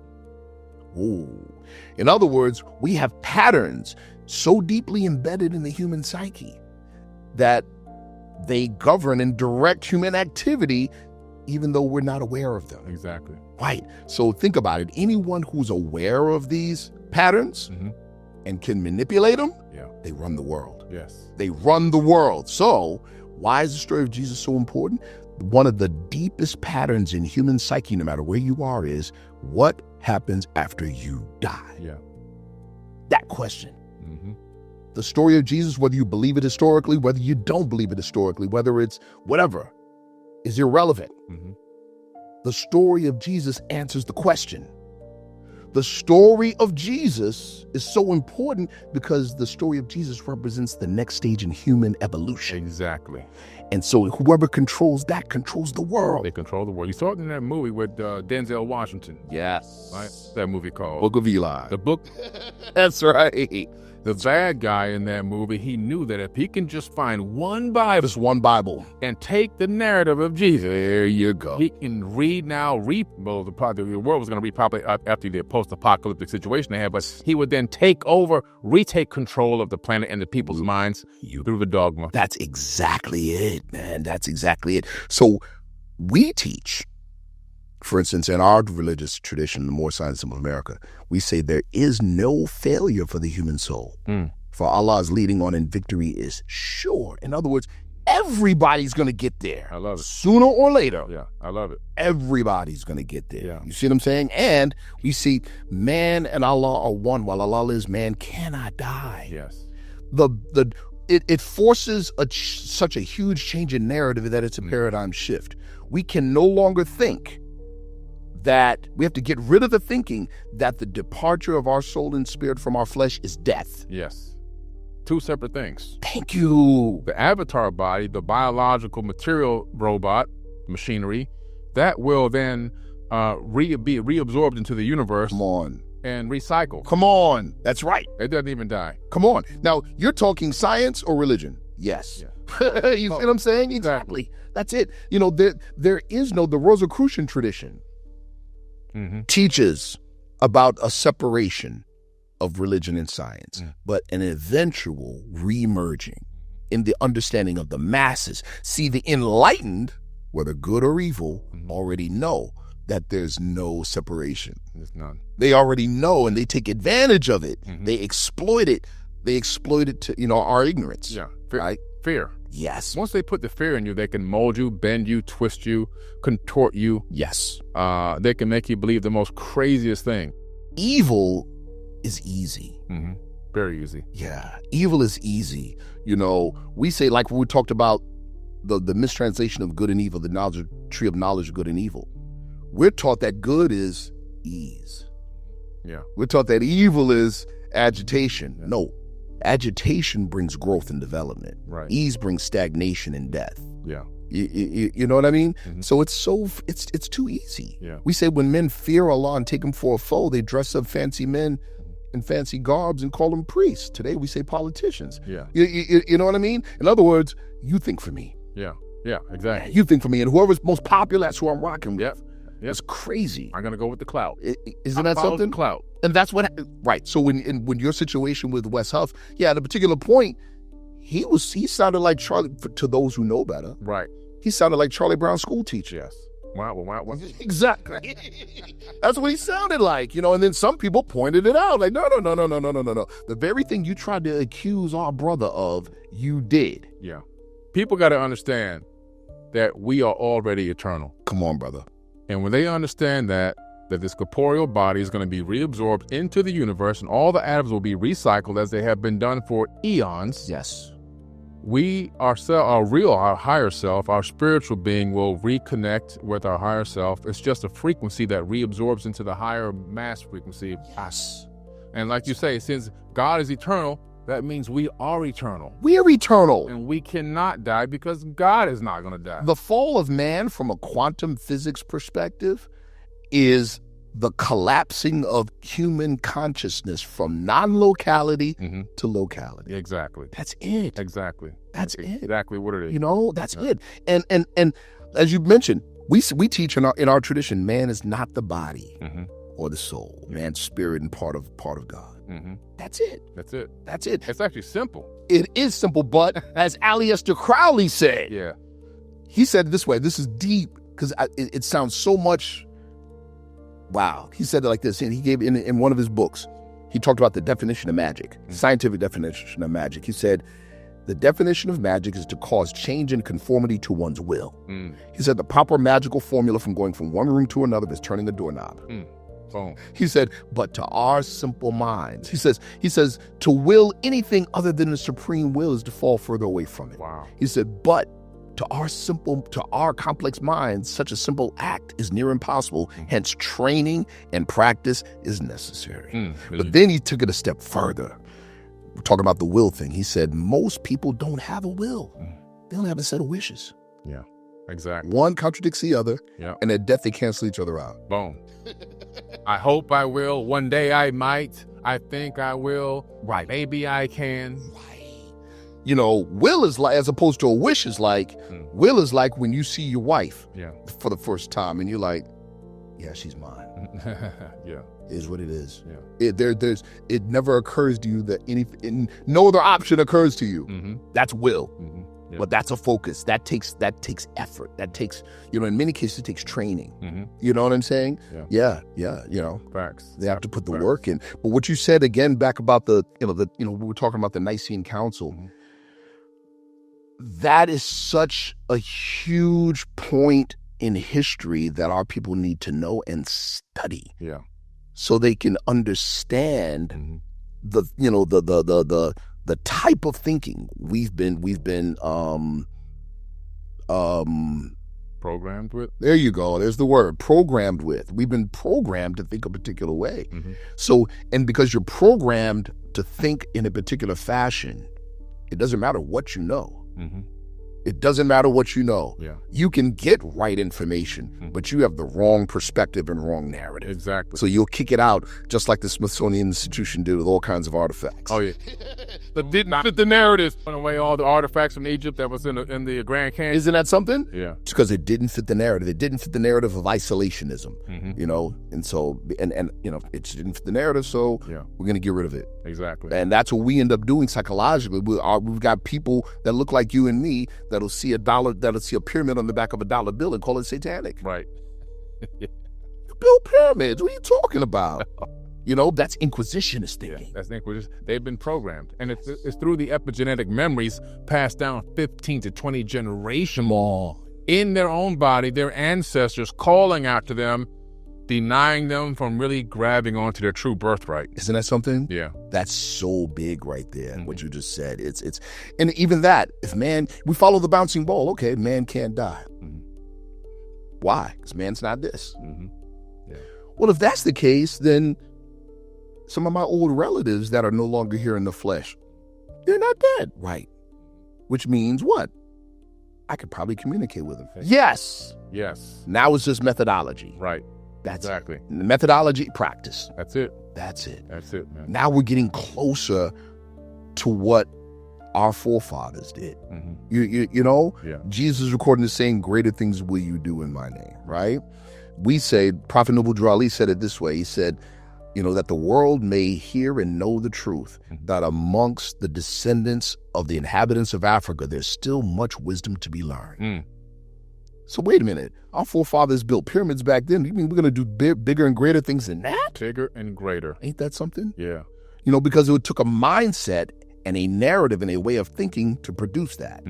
Ooh. In other words, we have patterns so deeply embedded in the human psyche that they govern and direct human activity even though we're not aware of them. Exactly. Right. So think about it. Anyone who's aware of these patterns and can manipulate them, they run the world. Yes. They run the world. So why is the story of Jesus so important? One of the deepest patterns in human psyche, no matter where you are, is what happens after you die? That question. The story of Jesus, whether you believe it historically, whether you don't believe it historically, whether it's whatever, is irrelevant. The story of Jesus answers the question. The story of Jesus is so important because the story of Jesus represents the next stage in human evolution. Exactly. And so whoever controls that controls the world. They control the world. You saw it in that movie with Denzel Washington. Yes. Right? That movie called Book of Eli. The book. That's right. The bad guy in that movie, he knew that if he can just find one Bible. Just one Bible. And take the narrative of Jesus. There you go. He can read now, the world was going to read probably after the post-apocalyptic situation they had, but he would then retake control of the planet and the people's minds through the dogma. That's exactly it, man. That's exactly it. So we teach, for instance, in our religious tradition, the Moorish Science Temple of America, we say there is no failure for the human soul. For Allah's leading on and victory is sure. In other words, everybody's going to get there. I love it. Sooner or later. Yeah, I love it. Everybody's going to get there. Yeah. You see what I'm saying? And we see man and Allah are one. While Allah lives, man cannot die. Yes. It forces such a huge change in narrative that it's a paradigm shift. We can no longer think that we have to get rid of the thinking that the departure of our soul and spirit from our flesh is death. Yes. Two separate things. Thank you. The avatar body, the biological material robot, machinery, that will then be reabsorbed into the universe. Come on. And recycle. Come on. That's right. It doesn't even die. Come on. Now, you're talking science or religion? Yes. Yeah. You see what I'm saying? Exactly. That's it. You know, there is no, the Rosicrucian tradition teaches about a separation of religion and science, but an eventual remerging in the understanding of the masses. See, the enlightened, whether good or evil, already know that there's no separation. There's none. They already know, and they take advantage of it. They exploit it. They exploit it to, our ignorance. Yeah. Right? Fear. Yes. Once they put the fear in you, they can mold you, bend you, twist you, contort you. Yes. They can make you believe the most craziest thing. Evil is easy. Very easy. Yeah. Evil is easy. We say, like when we talked about the mistranslation of good and evil, the tree of knowledge of good and evil. We're taught that good is ease. Yeah. We're taught that evil is agitation. No. Agitation brings growth and development. Right. Ease brings stagnation and death. Yeah. You know what I mean? So it's too easy. Yeah. We say when men fear Allah and take him for a foe, they dress up fancy men in fancy garbs and call them priests. Today we say politicians. Yeah. You know what I mean? In other words, you think for me. Yeah. Yeah, exactly. You think for me. And whoever's most popular, that's who I'm rocking with. Yep. It's crazy. I'm going to go with the clout. Isn't that something? The clout. And that's what, right. So when your situation with Wes Huff, at a particular point, he sounded like Charlie, to those who know better. Right. He sounded like Charlie Brown's school teacher. Yes. Wow. Exactly. That's what he sounded like, and then some people pointed it out. Like, no. The very thing you tried to accuse our brother of, you did. Yeah. People got to understand that we are already eternal. Come on, brother. And when they understand that this corporeal body is going to be reabsorbed into the universe and all the atoms will be recycled as they have been done for eons. Yes. We ourselves, our higher self, our spiritual being will reconnect with our higher self. It's just a frequency that reabsorbs into the higher mass frequency of us. And like you say, since God is eternal, that means we are eternal. We are eternal. And we cannot die because God is not going to die. The fall of man from a quantum physics perspective is the collapsing of human consciousness from non-locality to locality. Exactly. That's it. Exactly. That's it. Exactly what it is. That's it. And as you mentioned, we teach in our tradition, man is not the body or the soul. Man's spirit and part of God. That's it. That's it. That's it. It's actually simple. It is simple, but as Aleister Crowley said, he said it this way. This is deep because it sounds so much. Wow. He said it like this, and he gave in one of his books, he talked about the definition of magic, scientific definition of magic. He said, the definition of magic is to cause change in conformity to one's will. He said the proper magical formula from going from one room to another is turning the doorknob. Boom. He said, but to our simple minds, he says, to will anything other than the supreme will is to fall further away from it. Wow. He said, but to our complex minds, such a simple act is near impossible. Hence, training and practice is necessary. But then he took it a step further. We're talking about the will thing. He said, most people don't have a will. They don't have a set of wishes. Yeah, exactly. One contradicts the other, and at death they cancel each other out. Boom. I hope I will. One day I might. I think I will. Right. Maybe I can. Right. Will is like, as opposed to a wish is like, will is like when you see your wife for the first time and you're like, yeah, she's mine. Yeah. It is what it is. Yeah. It never occurs to you that no other option occurs to you. That's will. Yeah. But that's a focus. That takes effort. That takes, in many cases, it takes training. You know what I'm saying? Yeah. Facts. They have to put the work in. But what you said again back about we were talking about the Nicene Council. That is such a huge point in history that our people need to know and study. Yeah. So they can understand the type of thinking we've been Programmed with. There you go. There's the word, programmed with. We've been programmed to think a particular way. So, and because you're programmed to think in a particular fashion, it doesn't matter what you know. It doesn't matter what you know. Yeah. You can get right information, but you have the wrong perspective and wrong narrative. Exactly. So you'll kick it out just like the Smithsonian Institution did with all kinds of artifacts. Oh, yeah. But did not fit the narrative. Put away all the artifacts from Egypt that was in the Grand Canyon. Isn't that something? Yeah. It's because it didn't fit the narrative. It didn't fit the narrative of isolationism, you know? And so, and you know, it just didn't fit the narrative, so we're going to get rid of it. Exactly. And that's what we end up doing psychologically. We've got people that look like you and me that'll see a pyramid on the back of a dollar bill and call it satanic. Right. Build pyramids. What are you talking about? You know, that's inquisitionist thinking. Yeah, that's inquisition. They've been programmed. And it's through the epigenetic memories passed down 15 to 20 generations in their own body, their ancestors calling out to them, denying them from really grabbing onto their true birthright. Isn't that something? Yeah. That's so big right there, what you just said. It's and even that, if we follow the bouncing ball, okay, man can't die. Why? Because man's not this. Yeah. Well, if that's the case, then some of my old relatives that are no longer here in the flesh, they're not dead. Right. Which means what? I could probably communicate with them. Yes. Now it's just methodology. Right. That's exactly it. Methodology, practice. That's it. That's it. That's it, man. Now we're getting closer to what our forefathers did. You know? Yeah. Jesus is recording this saying, greater things will you do in my name, right? We say, Prophet Noble Drew Ali said it this way. He said, you know, that the world may hear and know the truth, that amongst the descendants of the inhabitants of Africa, there's still much wisdom to be learned. So wait a minute. Our forefathers built pyramids back then. You mean we're going to do bigger and greater things than that? Bigger and greater. Ain't that something? Yeah. You know, because it took a mindset and a narrative and a way of thinking to produce that.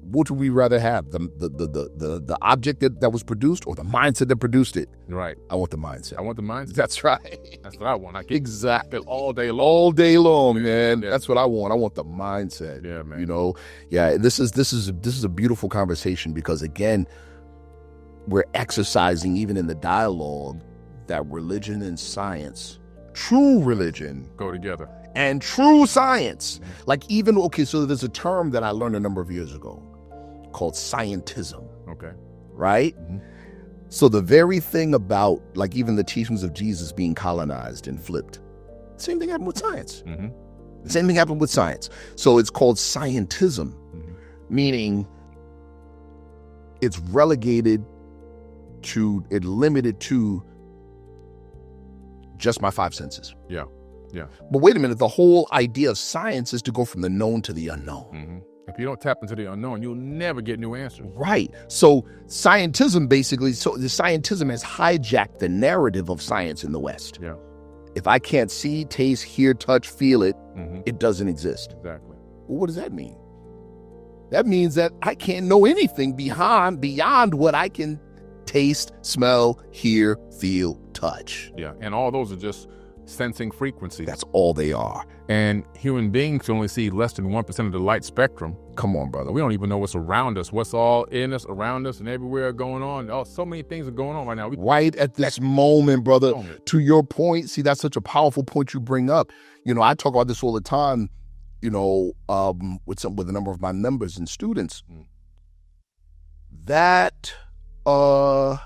What would we rather have? The object that was produced or the mindset that produced it? Right. I want the mindset. I want the mindset. That's right. That's what I want. I get Exactly. all day long. All day long, man. Yeah. That's what I want. I want the mindset. Yeah, man. You know? Yeah, this is a beautiful conversation because, again, we're exercising even in the dialogue that religion and science, true religion, go together. And true science. Like even, okay, so there's a term that I learned a number of years ago called scientism. Okay. Right? So the very thing about, like even the teachings of Jesus being colonized and flipped, same thing happened with science. The same thing happened with science. So it's called scientism, meaning it's limited to just my five senses. Yeah. But wait a minute, the whole idea of science is to go from the known to the unknown. If you don't tap into the unknown, you'll never get new answers. Right. So scientism basically, the scientism has hijacked the narrative of science in the West. Yeah. If I can't see, taste, hear, touch, feel it, it doesn't exist. Exactly. Well, what does that mean? That means that I can't know anything beyond what I can taste, smell, hear, feel, touch. Yeah. And all those are just sensing frequencies. That's all they are. And human beings only see less than 1% of the light spectrum. Come on, brother. We don't even know what's around us, what's all in us, around us, and everywhere going on. Oh, so many things are going on right now. Right at this moment, brother. To your point, see, that's such a powerful point you bring up. You know, I talk about this all the time, you know, with a number of my members and students. That on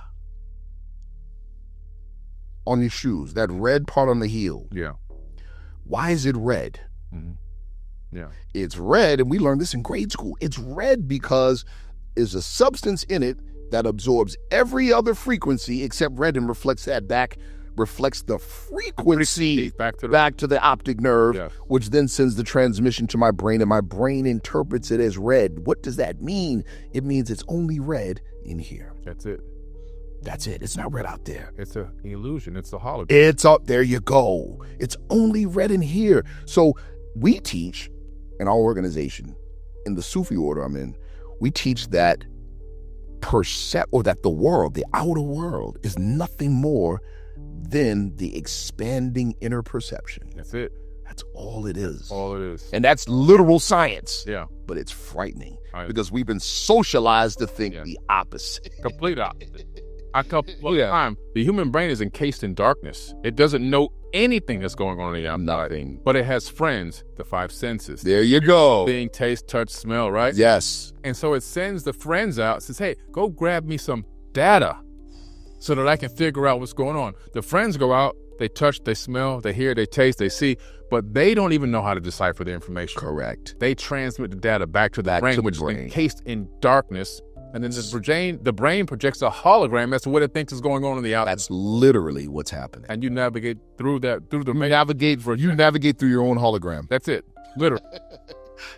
your shoes, that red part on the heel. Yeah. Why is it red? Yeah. It's red, and we learned this in grade school. It's red because there's a substance in it that absorbs every other frequency except red and reflects that back, reflects the frequency back to the optic nerve, which then sends the transmission to my brain, and my brain interprets it as red. What does that mean? It means it's only red in here. That's it. That's it. It's not red out there. It's an illusion. It's a hologram. It's up. There you go. It's only red in here. So we teach in our organization, in the Sufi order I'm in, we teach that that the world, the outer world, is nothing more than the expanding inner perception. That's it. That's all it is. All it is. And that's literal science. Yeah. But it's frightening because we've been socialized to think the opposite. Complete opposite. Time, the human brain is encased in darkness. It doesn't know anything that's going on in the outside. Nothing. But it has friends, the five senses. There you go. Seeing, taste, touch, smell, right? Yes. And so it sends the friends out, says, hey, go grab me some data so that I can figure out what's going on. The friends go out, they touch, they smell, they hear, they taste, they see, but they don't even know how to decipher the information. Correct. They transmit the data back to the brain, which is encased in darkness. And then the brain projects a hologram as to what it thinks is going on in the outside. That's literally what's happening. And you navigate through that, You navigate through your own hologram. That's it. Literally.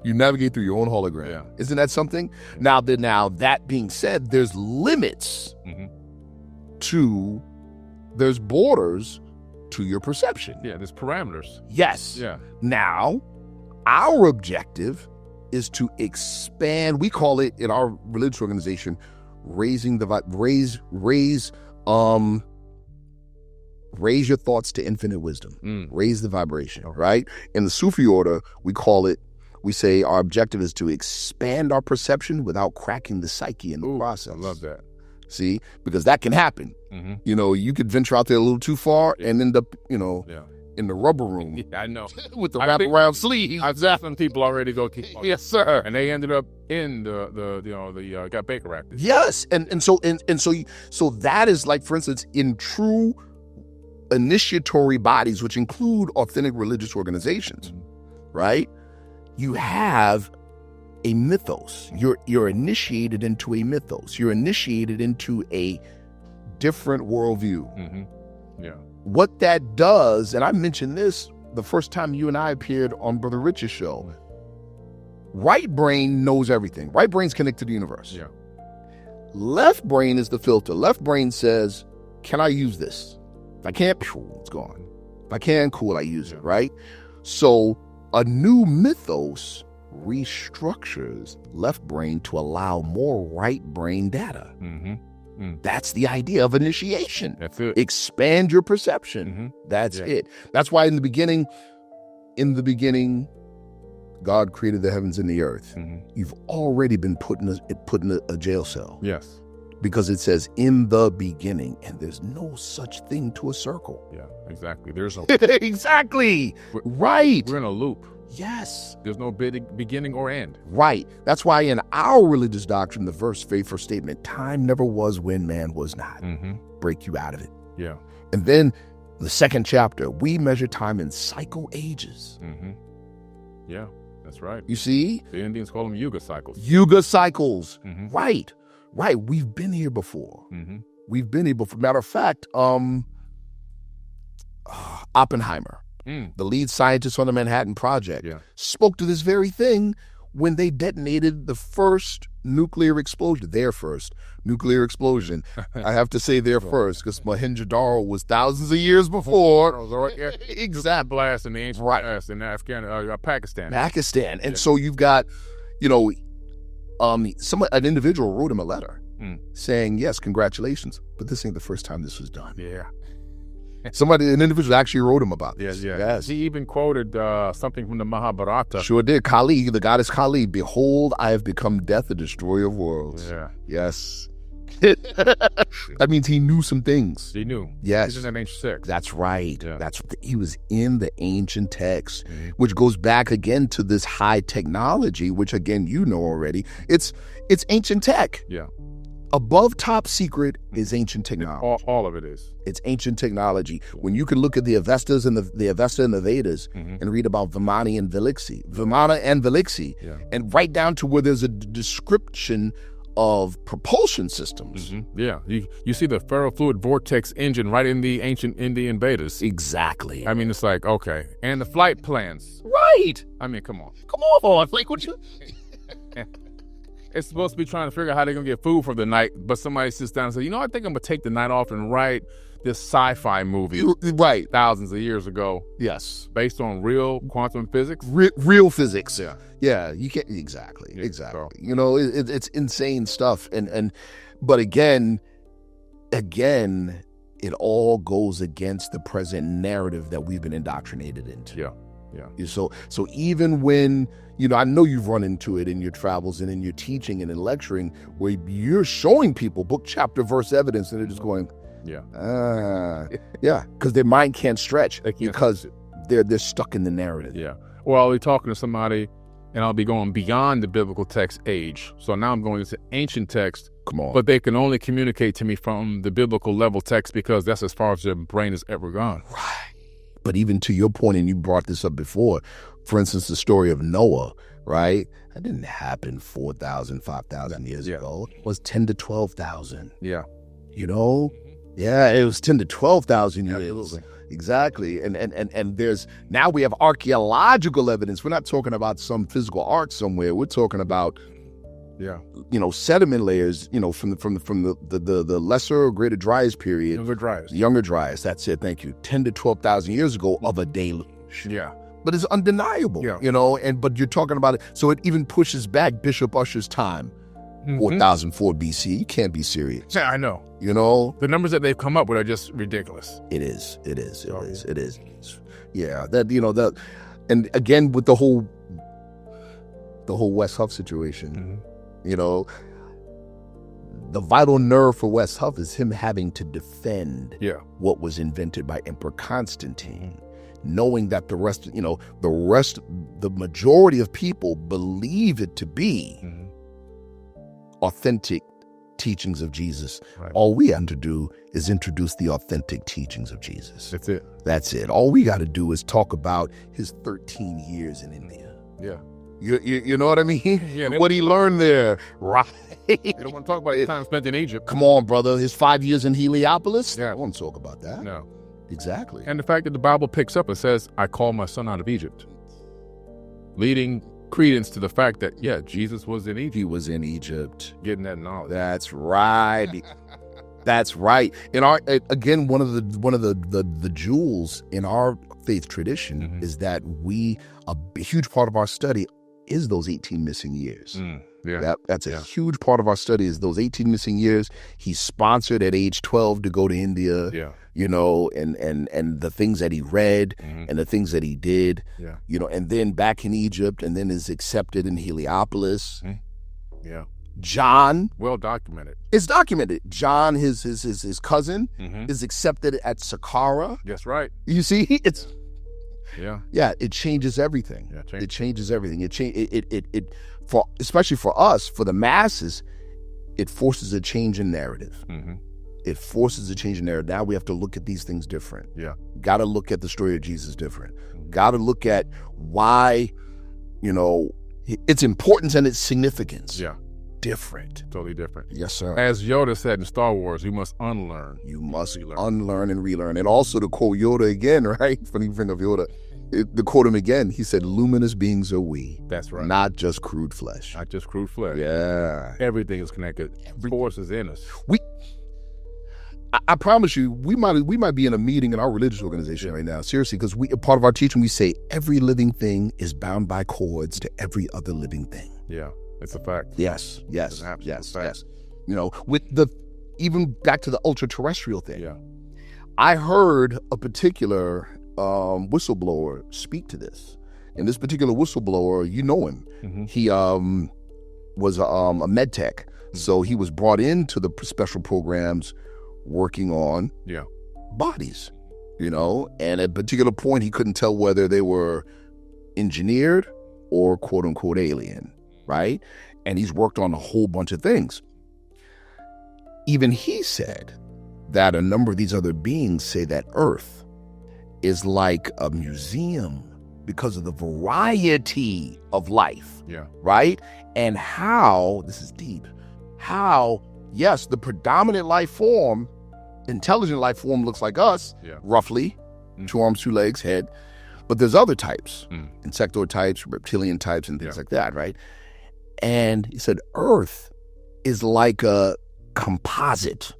You navigate through your own hologram. Yeah. Isn't that something? Now that being said, there's limits there's borders to your perception. Yeah, there's parameters. Yes. Yeah. Now, our objective is to expand. We call it in our religious organization, raise your thoughts to infinite wisdom. Raise the vibration, right? In the Sufi order, we say our objective is to expand our perception without cracking the psyche in the process. I love that. See, because that can happen. You know, you could venture out there a little too far and end up, in the rubber room. Yeah, I know. With the wraparound sleeve. I've seen some people already go keep. Yes, sir. And they ended up in got Baker acted. Yes, and so that is like, for instance, in true initiatory bodies, which include authentic religious organizations, right? You have a mythos. You're initiated into a mythos. You're initiated into a different worldview. Yeah. What that does, and I mentioned this the first time you and I appeared on Brother Rich's show, right brain knows everything. Right brain's connected to the universe. Yeah. Left brain is the filter. Left brain says, can I use this? If I can't, it's gone. If I can, cool, I use it, right? So a new mythos restructures left brain to allow more right brain data. That's the idea of initiation. That's it. Expand your perception. That's it. That's why in the beginning, God created the heavens and the earth. You've already been put in a jail cell. Yes. Because it says in the beginning, and there's no such thing to a circle. Yeah, exactly. There's no exactly. Right. We're in a loop. Yes. There's no beginning or end. Right. That's why in our religious doctrine, the very first statement, time never was when man was not. Break you out of it. Yeah. And then the second chapter, we measure time in cycle ages. Yeah, that's right. You see? The Indians call them yuga cycles. Yuga cycles. Right. Right. We've been here before. We've been here before. Matter of fact, Oppenheimer, the lead scientist on the Manhattan Project, spoke to this very thing when they detonated the first nuclear explosion. Their first nuclear explosion. I have to say their first because Mohenjo-Daro was thousands of years before. Exact blast in the ancient past in Pakistan. And so you've got, an individual wrote him a letter saying, yes, congratulations, but this ain't the first time this was done. Yeah. An individual actually wrote him about this. Yes. He even quoted something from the Mahabharata. Sure did. Kali, the goddess Kali, behold, I have become death, the destroyer of worlds. Yeah. Yes. That means he knew some things. He knew. Yes. He's in ancient text. That's right. Yeah. He was in the ancient text, which goes back again to this high technology, which again, you know already. It's ancient tech. Yeah. Above top secret is ancient technology. All of it is. It's ancient technology. When you can look at the Avestas and the Avesta and the Vedas and read about Vimana and Velixi, and right down to where there's a description of propulsion systems. Yeah, you see the ferrofluid vortex engine right in the ancient Indian Vedas. Exactly. I mean, it's like, okay. And the flight plans. Right. I mean, come on. Like, what you... It's supposed to be trying to figure out how they're going to get food for the night, but somebody sits down and says, I think I'm going to take the night off and write this sci-fi movie. Right. Thousands of years ago. Yes. Based on real quantum physics. Real physics. Yeah. Yeah, you can't... Exactly. Yeah, exactly. So. It's insane stuff. But again, it all goes against the present narrative that we've been indoctrinated into. Yeah. Yeah. So even when, I know you've run into it in your travels and in your teaching and in lecturing, where you're showing people book, chapter, verse evidence, and they're just going, because their mind can't stretch because they're stuck in the narrative. Yeah. Or I'll be talking to somebody and I'll be going beyond the biblical text age. So now I'm going into ancient text. Come on. But they can only communicate to me from the biblical level text because that's as far as their brain has ever gone. Right. But even to your point, and you brought this up before, for instance, the story of Noah, right? That didn't happen 4,000, 5,000 years ago. It was 10 to 12,000. Yeah. Yeah, it was 10 to 12,000 years. Absolutely. Exactly. And there's, now we have archaeological evidence. We're not talking about some physical ark somewhere. We're talking about, sediment layers, from the lesser or greater Dryas period. Younger Dryas. That's it. Thank you. 10 to 12,000 years ago of a deluge. Yeah. But it's undeniable, but you're talking about it. So it even pushes back Bishop Ussher's time, 4004 BC. You can't be serious. Yeah, I know. The numbers that they've come up with are just ridiculous. It is. Yeah, and again with the whole West Huff situation, the vital nerve for West Huff is him having to defend what was invented by Emperor Constantine, knowing that the majority of people believe it to be authentic teachings of Jesus. Right. All we have to do is introduce the authentic teachings of Jesus. That's it. All we got to do is talk about his 13 years in India. Yeah. You know what I mean? Yeah, what he learned there. Right. They don't want to talk about his time spent in Egypt. Come on, brother. His 5 years in Heliopolis? Yeah. I won't talk about that. No. Exactly. And the fact that the Bible picks up and says, I called my son out of Egypt, leading credence to the fact that, Jesus was in Egypt. He was in Egypt. Getting that knowledge. That's right. That's right. In our, again, one of the jewels in our faith tradition is that a huge part of our study is those 18 missing years. That's a huge part of our study is those 18 missing years. He's sponsored at age 12 to go to India. And the things that he read and the things that he did, and then back in Egypt, and then is accepted in Heliopolis. John, well documented. It's documented. John, his cousin, is accepted at Saqqara. That's right. You see, it's it changes everything. It changes everything. It for especially for us, for the masses, it forces a change in narrative. It forces a change in narrative. Now we have to look at these things different. Got to look at the story of Jesus different. Got to look at why, its importance and its significance. Different. Totally different. Yes, sir. As Yoda said in Star Wars, you must unlearn. You must unlearn and relearn. And also to quote Yoda again, right? Funny thing of Yoda, to quote him again, he said, luminous beings are we. That's right. Not just crude flesh. Not just crude flesh. Yeah. Everything is connected. Force is in us. I promise you, we might be in a meeting in our religious organization right now, seriously, because part of our teaching, we say every living thing is bound by cords to every other living thing. Yeah, it's a fact. Yes. Fact. With even back to the ultra-terrestrial thing. Yeah. I heard a particular whistleblower speak to this. And this particular whistleblower, you know him. He was a med tech. So he was brought into the special programs working on bodies, and at a particular point he couldn't tell whether they were engineered or quote unquote alien, right? And he's worked on a whole bunch of things. Even he said that a number of these other beings say that Earth is like a museum because of the variety of life, right? And how, this is deep, how yes, the predominant life form, intelligent life form looks like us, roughly, 2 arms, 2 legs, head. But there's other types, insectoid types, reptilian types, and things like that, right? And he said Earth is like a composite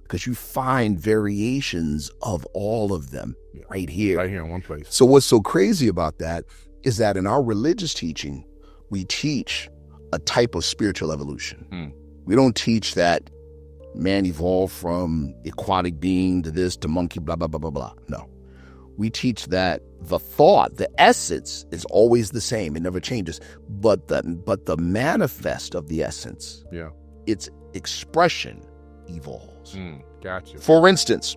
because you find variations of all of them right here. Right here in one place. So what's so crazy about that is that in our religious teaching, we teach a type of spiritual evolution. We don't teach that man evolved from aquatic being to this to monkey, blah, blah, blah, blah, blah. No. we teach that the thought, the essence, is always the same. It never changes. But the manifest of the essence, its expression evolves. Gotcha. For instance,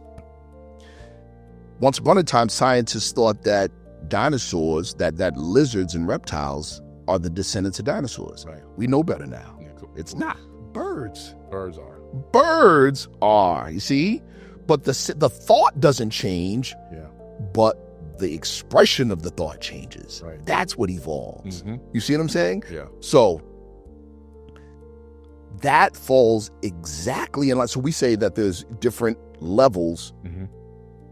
once upon a time, scientists thought that dinosaurs, that lizards and reptiles are the descendants of dinosaurs. Right. We know better now. Yeah, cool. It's not. Birds. Birds are. Birds are, you see? But the thought doesn't change, but the expression of the thought changes. Right. That's what evolves. Mm-hmm. You see what I'm saying? Yeah. So that falls exactly in line. So we say that there's different levels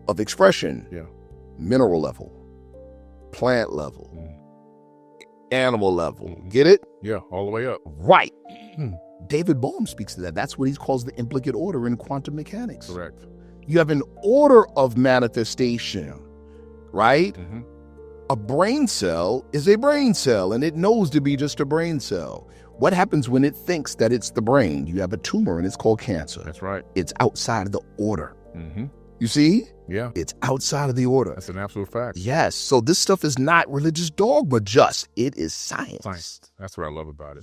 of expression. Yeah. Mineral level, plant level, animal level. Get it? Yeah, all the way up. Right. David Bohm speaks to that. That's what he calls the implicate order in quantum mechanics. Correct. You have an order of manifestation, right? A brain cell is a brain cell, and it knows to be just a brain cell. What happens when it thinks that it's the brain? You have a tumor, and it's called cancer. That's right. It's outside of the order. You see? Yeah. It's outside of the order. That's an absolute fact. Yes. So this stuff is not religious dogma, just. It is science. Science. That's what I love about it.